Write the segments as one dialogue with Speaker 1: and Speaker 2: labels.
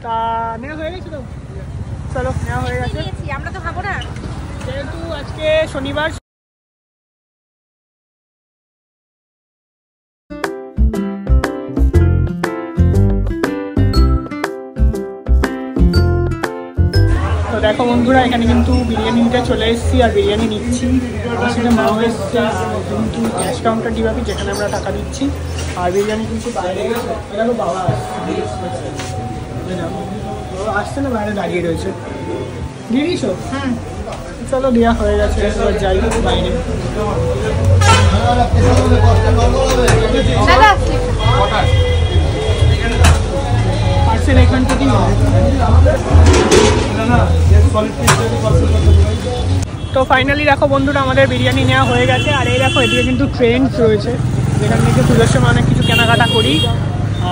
Speaker 1: তা নেওয়া হয়ে গেছে তো? চলো, নেওয়া হয়ে গেছে।
Speaker 2: আমরা তো খাবো না
Speaker 1: যেহেতু আজকে শনিবার। তো দেখো বন্ধুরা, এখানে কিন্তু বিরিয়ানি নিতে চলে এসেছি আর বিরিয়ানি নিচ্ছি। আমার সাথে মাও এসছে, কিন্তু ক্যাশ কাউন্টার ডিবাপি যেখানে আমরা টাকা দিচ্ছি। আর বিরিয়ানি কিন্তু বাইরে দেখো বাবা আসছে না, বাইরে দাঁড়িয়ে রয়েছে। দিয়ে দিয়েছো? চলো, দেওয়া হয়ে গেছে, এবার যাই বাইরে। পার্সেল এখান থেকেই তো ফাইনালি দেখো বন্ধুরা, আমাদের বিরিয়ানি নেওয়া হয়ে গেছে। আর এই দেখো, এদিকে কিন্তু ট্রেন্ডস রয়েছে, যেখান থেকে পুজোর সময় অনেক কিছু কেনাকাটা করি।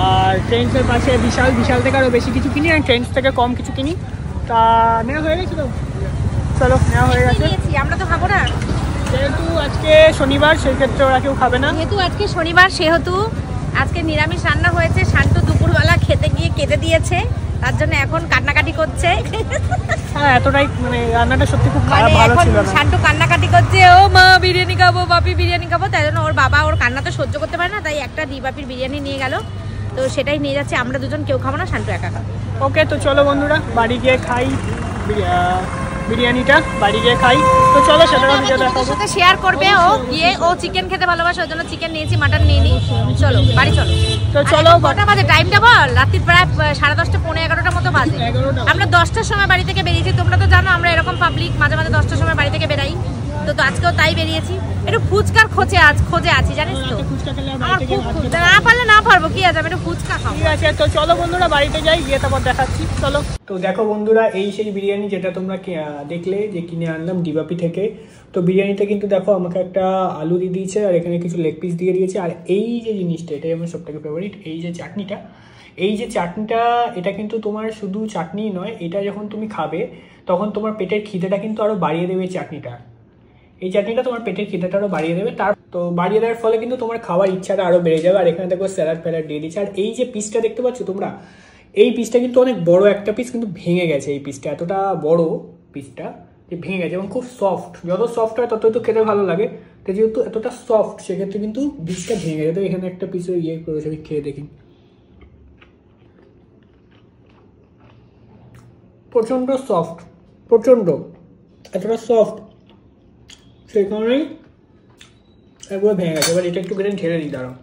Speaker 1: আর ট্রেন্ডসের পাশে বিশাল থেকে আরও বেশি কিছু কিনি, আর ট্রেন্ডস থেকে কম কিছু কিনি। তা নেওয়া হয়ে গেছে তো? চলো, নেওয়া হয়ে গেছে।
Speaker 2: আমরা তো খাবো না
Speaker 1: যেহেতু আজকে শনিবার, সেই ক্ষেত্রে ওরা কেউ খাবে না।
Speaker 2: যেহেতু আজকে শনিবার, সেহেতু আজকে নিরামিষ রান্না হয়েছে। শান্তু দুপুরবেলা খেতে গিয়ে কেঁদে দিয়েছে, তার জন্য এখন কান্নাকাটি করছে।
Speaker 1: হ্যাঁ, এতটাই মানে রান্নাটা সত্যি খুব ভালো ছিল না।
Speaker 2: শান্তু কান্নাকাটি করছে, ও মা বিরিয়ানি খাবো, বাপি বিরিয়ানি খাবো। তাই জন্য ওর বাবা ওর কান্না তো সহ্য করতে পারে না, তাই একটা বাপির বিরিয়ানি নিয়ে গেল। তো সেটাই নিয়ে যাচ্ছে, আমরা দুজন কেউ খাবো না, শান্তু একা খাবো।
Speaker 1: ওকে, তো চলো বন্ধুরা, বাড়ি গিয়ে খাই বিরিয়ানিটা, বাড়ি গিয়ে খাই। তো চলো, সেটাও ভিডিও দেখাবো,
Speaker 2: সাথে শেয়ার করবে। ও গিয়ে ও চিকেন খেতে ভালোবাসে, ওই জন্য চিকেন নিয়েছি, মাটন নিয়ে নি। চলো বাড়ি চলো।
Speaker 1: তো চলো,
Speaker 2: কটা বাজে টাইমটা বল? রাত্রি প্রায় 10:30 পৌনে 11টার মতো বাজে। আমরা 10টার সময় বাড়ি থেকে বেরিয়েছি। তোমরা তো জানো আমরা এরকম পাবলিক, মাঝে মাঝে 10টার সময় বাড়ি থেকে বেরাই। তো আজকেও তাই বেরিয়েছি। একটু ফুচকার খোঁজে আছি, জানিস তো। না পারলে না পারবো, কি আছে, আমি একটু ফুচকা খাবো।
Speaker 1: ঠিক আছে, তো চলো বন্ধুরা, বাড়িতে যাই, গিয়ে তারপর দেখাচ্ছি। চলো। তো দেখো বন্ধুরা, এই সেই বিরিয়ানি যেটা তোমরা দেখলে যে কিনে আনলাম ডিবাপি থেকে। তো বিরিয়ানিতে কিন্তু দেখো আমাকে একটা আলু দিয়ে দিয়েছে, আর এখানে কিছু লেগ পিস দিয়ে দিয়েছে। আর এই যে জিনিসটা, এটাই আমার সবথেকে ফেভারিট, এই যে চাটনিটা। এটা কিন্তু তোমার শুধু চাটনি নয়, এটা যখন তুমি খাবে তখন তোমার পেটের খিদেটা কিন্তু আরো বাড়িয়ে দেবে। এই চাটনিটা তোমার পেটের খিদেটা আরো বাড়িয়ে দেবে। তো বাড়িয়ে দেওয়ার ফলে কিন্তু তোমার খাওয়ার ইচ্ছাটা আরো বেড়ে যাবে। আর এখানে দেখো স্যালাড দিয়ে দিচ্ছে। আর এই যে পিসটা দেখতে পাচ্ছ তোমরা, এই পিসটা কিন্তু অনেক বড় একটা পিস, কিন্তু ভেঙে গেছে। এই পিসটা এতটা বড় পিসটা যে ভেঙে গেছে, এবং খুব সফট। যত সফট হয় ততই তো খেতে ভালো লাগে। তো যেহেতু এতটা সফট, সেক্ষেত্রে কিন্তু পিসটা ভেঙে গেছে। তো এখানে একটা পিসের করেছে, আমি খেয়ে দেখি। প্রচণ্ড সফট, এতটা সফট, সেই কারণেই একবার ভেঙে গেছে। এবার এটা একটু কেটে ঢেলে নিই, দাঁড়াও।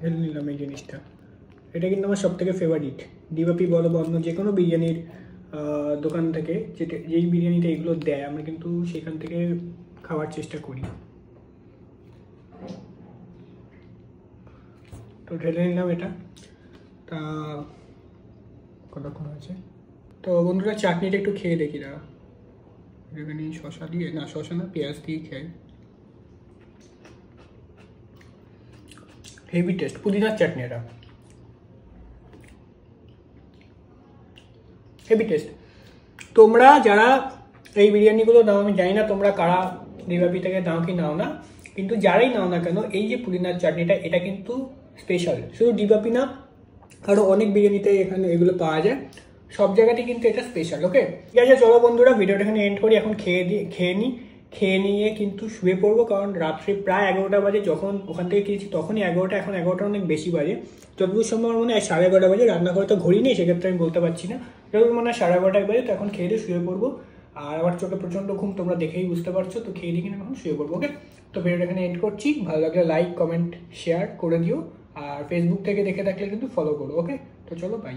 Speaker 1: ঢেলে নিলাম এই জিনিসটা। এটা কিন্তু আমার সব থেকে ফেভারিট। ডিবাপি বলো বা অন্য যে কোনো বিরিয়ানির দোকান থেকে যেই বিরিয়ানিটা এগুলো দেয়, আমরা কিন্তু সেখান থেকে খাওয়ার চেষ্টা করি। তো ঢেলে নিলাম এটা। তা কতক্ষণ আছে? তো বন্ধুরা, চাটনিটা একটু খেয়ে দেখি। না এখানে শসা দিয়ে, না শসা না, পেঁয়াজ দিয়ে খাই। হেভি টেস্ট, পুদিনার চাটনি, এটা হেভি টেস্ট। তোমরা যারা এই বিরিয়ানিগুলো নাও, আমি জানি না তোমরা কারা ডিবাপি থেকে নাও কি নাও না, কিন্তু যারাই নাও না কেন, এই যে পুদিনার চাটনিটা, এটা কিন্তু স্পেশাল। শুধু ডিবাপি না, আরও অনেক বিরিয়ানিতে এখানে এগুলো পাওয়া যায়। সব জায়গাতেই কিন্তু এটা স্পেশাল। ওকে, ঠিক আছে, চলো বন্ধুরা, ভিডিওটা এখানে এন্ড করি। এখন খেয়ে নিয়ে কিন্তু শুয়ে পড়বো, কারণ রাত্রি প্রায় 11টা বাজে। যখন ওখান থেকে খেয়েছি তখনই 11টা, এখন 11টা অনেক বেশি বাজে। যতদূর সম্ভব মনে হয় 11:30 বাজে। রান্নাঘরে তো ঘড়ি নেই, সেক্ষেত্রে আমি বলতে পারছি না। যতদূর মনে হয় 11:30 বাজে। তো এখন খেয়ে দিয়ে শুয়ে পড়বো। আর আমার চোখে প্রচণ্ড ঘুম, তোমরা দেখেই বুঝতে পারছো। তো খেয়ে দিয়ে কিনা এখন শুয়ে পড়বো। ওকে, তো ভিডিওটা এখানে এন্ড করছি। ভালো লাগলে লাইক, কমেন্ট, শেয়ার করে দিও। আর ফেসবুক থেকে দেখে থাকলে কিন্তু ফলো করো। ওকে, তো চলো, বাই।